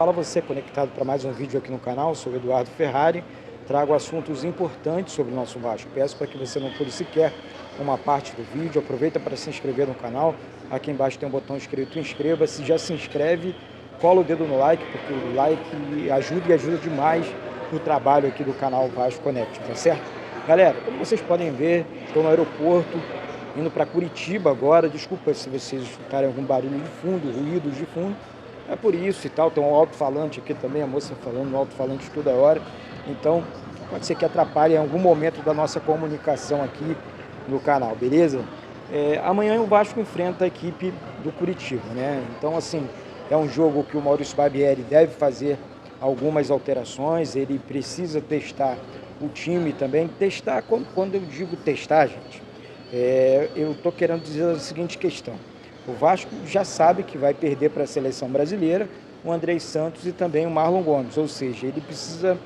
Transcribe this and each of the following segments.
Fala você conectado para mais um vídeo aqui no canal, sou o Eduardo Ferrari, trago assuntos importantes sobre o nosso Vasco. Peço para que você não pule sequer uma parte do vídeo, aproveita para se inscrever no canal, aqui embaixo tem um botão escrito inscreva-se, já se inscreve, cola o dedo no like, porque o like ajuda e ajuda demais no trabalho aqui do canal Vasco Connect, tá certo? Galera, como vocês podem ver, estou no aeroporto, indo para Curitiba agora, desculpa se vocês escutarem algum barulho de fundo, ruídos de fundo, é por isso e tal, tem um alto-falante aqui também, a moça falando no alto-falante toda hora. Então, pode ser que atrapalhe em algum momento da nossa comunicação aqui no canal, beleza? Amanhã o Vasco enfrenta a equipe do Curitiba, né? Então, assim, é um jogo que o Maurício Barbieri deve fazer algumas alterações, ele precisa testar o time também. Testar, quando eu digo testar, gente, eu estou querendo dizer a seguinte questão. O Vasco já sabe que vai perder para a seleção brasileira o Andrei Santos e também o Marlon Gomes, ou seja, ele precisa...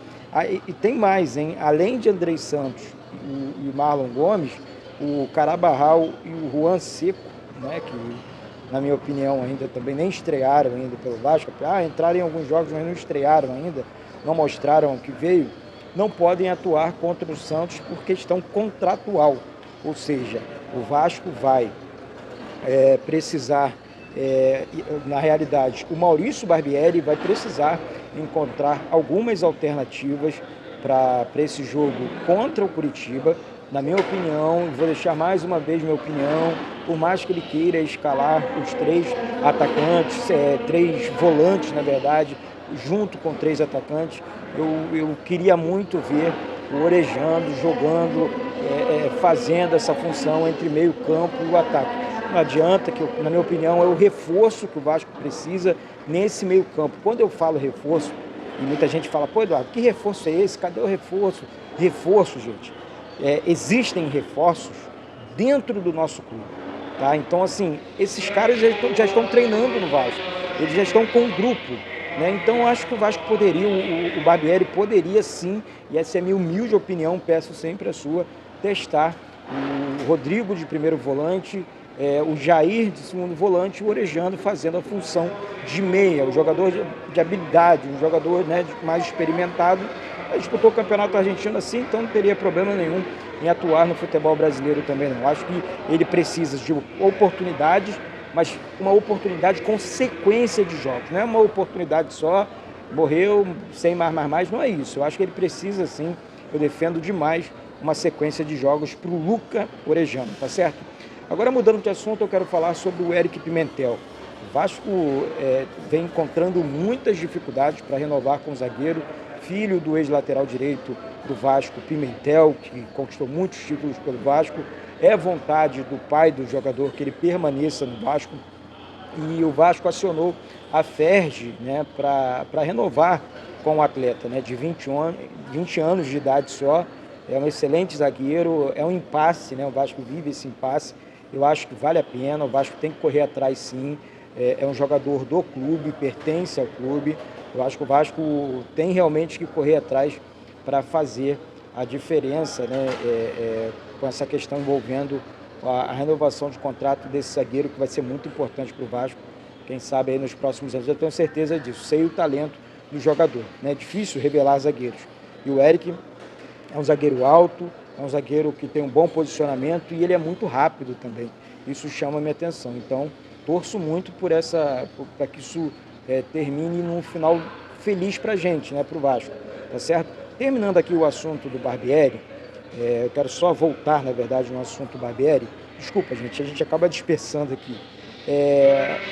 E tem mais, hein? Além de Andrei Santos e o Marlon Gomes, o Carabarral e o Juan Seco, né, que na minha opinião ainda também nem estrearam ainda pelo Vasco, entraram em alguns jogos, mas não estrearam ainda, não mostraram o que veio, não podem atuar contra o Santos por questão contratual, ou seja, o Vasco vai precisar, na realidade, o Maurício Barbieri vai precisar encontrar algumas alternativas para esse jogo contra o Curitiba. Na minha opinião, vou deixar mais uma vez minha opinião, por mais que ele queira escalar os três atacantes, três volantes, na verdade, junto com três atacantes, eu queria muito ver o Orejando jogando, fazendo essa função entre meio campo e o ataque. Não adianta, que na minha opinião é o reforço que o Vasco precisa nesse meio campo. Quando eu falo reforço, e muita gente fala, pô Eduardo, que reforço é esse? Cadê o reforço? Reforço, gente, existem reforços dentro do nosso clube, tá? Então, assim, esses caras já estão treinando no Vasco, eles já estão com um grupo, né? Então, eu acho que o Vasco poderia, o Barbieri poderia sim, e essa é a minha humilde opinião, peço sempre a sua, testar o Rodrigo de primeiro volante, o Jair de segundo volante, o Orejando fazendo a função de meia, o jogador de habilidade, um jogador, né, mais experimentado. Disputou o Campeonato Argentino assim, então não teria problema nenhum em atuar no futebol brasileiro também não. Acho que ele precisa de oportunidades, mas uma oportunidade com sequência de jogos, não é uma oportunidade só, morreu, sem mais, não é isso. Eu acho que ele precisa sim, eu defendo demais uma sequência de jogos para o Luca Orejano, tá certo? Agora, mudando de assunto, eu quero falar sobre o Eric Pimentel. O Vasco vem encontrando muitas dificuldades para renovar com o zagueiro, filho do ex-lateral direito do Vasco, Pimentel, que conquistou muitos títulos pelo Vasco. É vontade do pai do jogador que ele permaneça no Vasco. E o Vasco acionou a Ferge, né, para renovar com o atleta, né, de 20 anos de idade só. É um excelente zagueiro, é um impasse, né? O Vasco vive esse impasse. Eu acho que vale a pena, o Vasco tem que correr atrás sim. É um jogador do clube, pertence ao clube. Eu acho que o Vasco tem realmente que correr atrás para fazer a diferença, né? Com essa questão envolvendo a renovação de contrato desse zagueiro, que vai ser muito importante para o Vasco. Quem sabe aí nos próximos anos, eu tenho certeza disso. Sei o talento do jogador, né? É difícil revelar zagueiros. E o Eric é um zagueiro alto, é um zagueiro que tem um bom posicionamento e ele é muito rápido também. Isso chama a minha atenção. Então, torço muito para que isso termine num final feliz para a gente, né, para o Vasco, tá certo? Terminando aqui o assunto do Barbieri, eu quero só voltar, na verdade, no assunto do Barbieri. Desculpa, gente, a gente acaba dispersando aqui.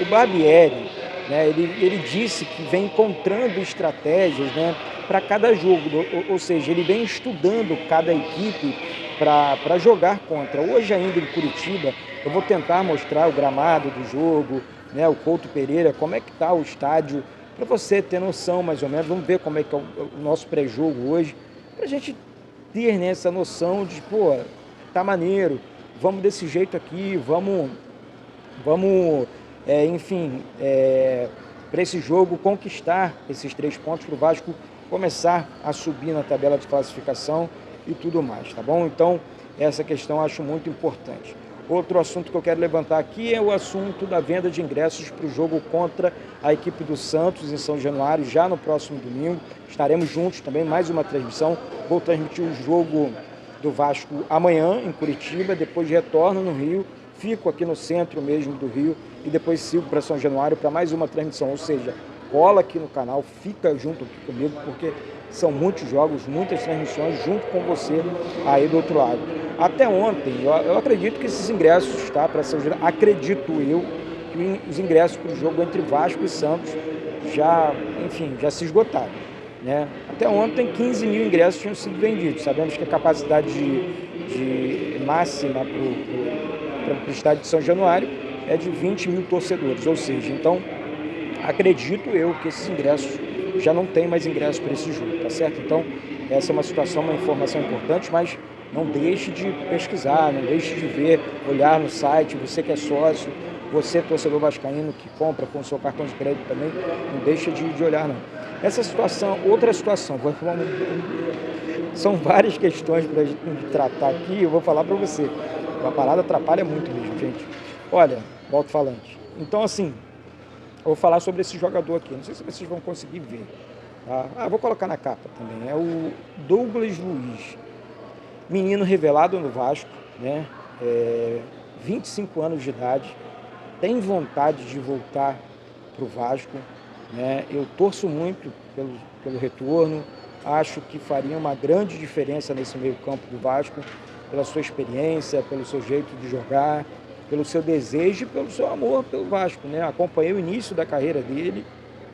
O Barbieri, né, ele disse que vem encontrando estratégias, né, para cada jogo, ou seja, ele vem estudando cada equipe para jogar contra. Hoje ainda em Curitiba, eu vou tentar mostrar o gramado do jogo, né, o Couto Pereira, como é que está o estádio, para você ter noção mais ou menos. Vamos ver como é que é o nosso pré-jogo hoje, para a gente ter, né, essa noção de, pô, tá maneiro, vamos desse jeito aqui, vamos enfim, para esse jogo conquistar esses 3 pontos para o Vasco começar a subir na tabela de classificação e tudo mais, tá bom? Então, essa questão eu acho muito importante. Outro assunto que eu quero levantar aqui é o assunto da venda de ingressos para o jogo contra a equipe do Santos em São Januário, já no próximo domingo. Estaremos juntos também, mais uma transmissão. Vou transmitir o jogo do Vasco amanhã em Curitiba, depois retorno no Rio, fico aqui no centro mesmo do Rio e depois sigo para São Januário para mais uma transmissão. Ou seja, cola aqui no canal, fica junto aqui comigo, porque são muitos jogos, muitas transmissões junto com você aí do outro lado. Até ontem, eu acredito que esses ingressos, tá, para São Januário, acredito eu, que os ingressos para o jogo entre Vasco e Santos já, enfim, já se esgotaram, né? Até ontem, 15 mil ingressos tinham sido vendidos. Sabemos que a capacidade de máxima para o estádio de São Januário é de 20 mil torcedores, ou seja, então acredito eu que esses ingressos já não tem mais ingressos para esse jogo, tá certo? Então, essa é uma situação, uma informação importante, mas não deixe de pesquisar, não deixe de ver, olhar no site, você que é sócio, você torcedor vascaíno que compra com o seu cartão de crédito também, não deixe de olhar não. Essa situação, outra situação, são várias questões para a gente tratar aqui, eu vou falar para você, a parada atrapalha muito mesmo, gente. Olha, volto falante. Então, assim, eu vou falar sobre esse jogador aqui, não sei se vocês vão conseguir ver. Tá? Vou colocar na capa também, é o Douglas Luiz, menino revelado no Vasco, né? 25 anos de idade, tem vontade de voltar para o Vasco, né? Eu torço muito pelo retorno, acho que faria uma grande diferença nesse meio campo do Vasco, pela sua experiência, pelo seu jeito de jogar, pelo seu desejo e pelo seu amor pelo Vasco, né? Acompanhei o início da carreira dele,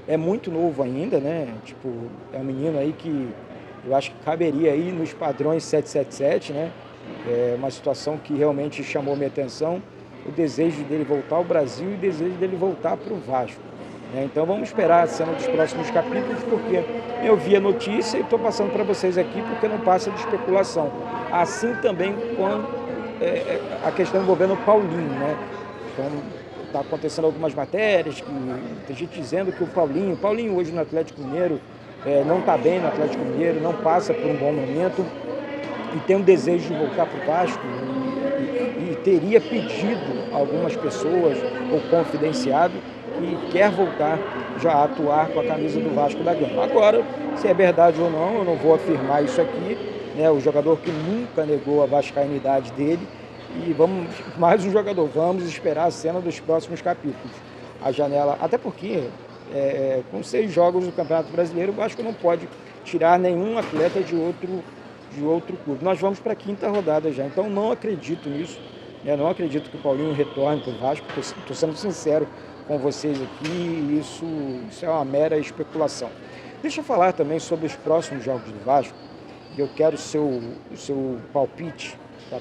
é muito novo ainda, né? Tipo, é um menino aí que eu acho que caberia aí nos padrões 777, né? É uma situação que realmente chamou minha atenção, o desejo dele voltar ao Brasil e o desejo dele voltar para o Vasco, né? Então vamos esperar a cena dos próximos capítulos, porque eu vi a notícia e estou passando para vocês aqui, porque não passa de especulação. Assim também com a questão envolvendo o Paulinho, né? Então, está acontecendo algumas matérias, que tem gente dizendo que o Paulinho hoje no Atlético Mineiro não está bem no Atlético Mineiro, não passa por um bom momento e tem um desejo de voltar para o Vasco e teria pedido a algumas pessoas ou confidenciado que quer voltar já a atuar com a camisa do Vasco da Gama. Agora, se é verdade ou não, eu não vou afirmar isso aqui, né? O jogador que nunca negou a vascainidade dele. E vamos, mais um jogador, vamos esperar a cena dos próximos capítulos. A janela, até porque com 6 jogos do Campeonato Brasileiro, o Vasco não pode tirar nenhum atleta de outro clube. Nós vamos para a 5ª rodada já, então não acredito nisso, né? Não acredito que o Paulinho retorne para o Vasco, estou sendo sincero com vocês aqui, isso é uma mera especulação. Deixa eu falar também sobre os próximos jogos do Vasco, e eu quero o seu palpite, tá?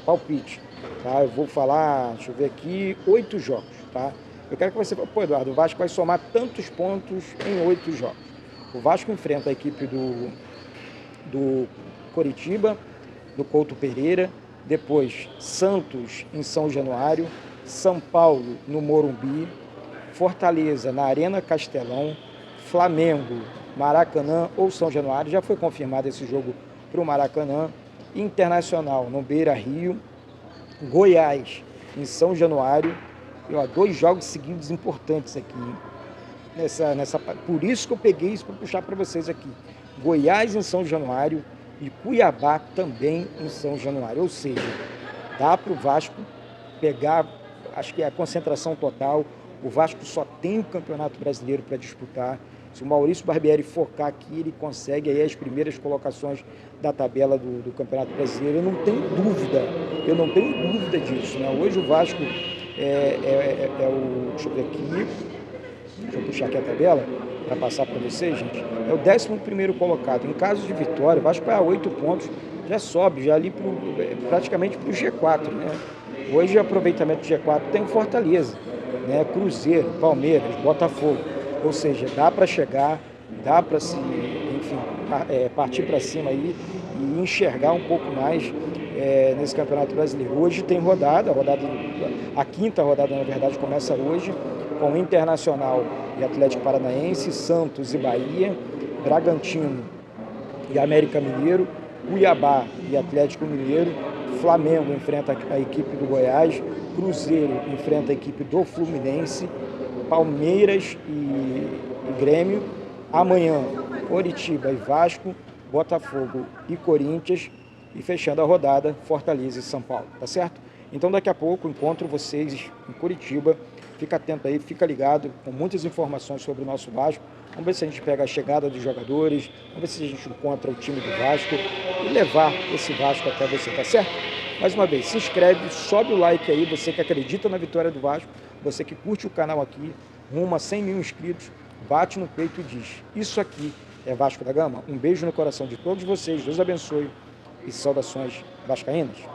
Tá? Eu vou falar, deixa eu ver aqui, 8 jogos, tá? Eu quero que você fale, pô, Eduardo, o Vasco vai somar tantos pontos em 8 jogos. O Vasco enfrenta a equipe do Coritiba, do Couto Pereira, depois Santos em São Januário, São Paulo no Morumbi, Fortaleza na Arena Castelão, Flamengo, Maracanã ou São Januário, já foi confirmado esse jogo para o Maracanã, Internacional no Beira-Rio, Goiás em São Januário, e 2 jogos seguidos importantes aqui, por isso que eu peguei isso para puxar para vocês aqui, Goiás em São Januário e Cuiabá também em São Januário, ou seja, dá para o Vasco pegar, acho que é a concentração total, o Vasco só tem o Campeonato Brasileiro para disputar. Se o Maurício Barbieri focar aqui, ele consegue aí as primeiras colocações da tabela do Campeonato Brasileiro. Eu não tenho dúvida disso, né? Hoje o Vasco deixa eu ver aqui, deixa eu puxar aqui a tabela para passar para vocês, gente. É o 11º colocado. Em caso de vitória, o Vasco vai a 8 pontos, já sobe, já ali praticamente para o G4, né? Hoje o aproveitamento do G4 tem o Fortaleza, né? Cruzeiro, Palmeiras, Botafogo. Ou seja, dá para chegar, dá para se, enfim, partir para cima aí e enxergar um pouco mais nesse Campeonato Brasileiro. Hoje tem rodada, a 5ª rodada, na verdade, começa hoje, com Internacional e Atlético Paranaense, Santos e Bahia, Bragantino e América Mineiro, Cuiabá e Atlético Mineiro, Flamengo enfrenta a equipe do Goiás, Cruzeiro enfrenta a equipe do Fluminense, Palmeiras e Grêmio. Amanhã, Coritiba e Vasco, Botafogo e Corinthians. E fechando a rodada, Fortaleza e São Paulo, tá certo? Então daqui a pouco encontro vocês em Curitiba. Fica atento aí, fica ligado com muitas informações sobre o nosso Vasco. Vamos ver se a gente pega a chegada dos jogadores, vamos ver se a gente encontra o time do Vasco e levar esse Vasco até você, tá certo? Mais uma vez, se inscreve, sobe o like aí, você que acredita na vitória do Vasco, você que curte o canal aqui, rumo a 100 mil inscritos, bate no peito e diz: isso aqui é Vasco da Gama. Um beijo no coração de todos vocês, Deus abençoe e saudações vascaínas.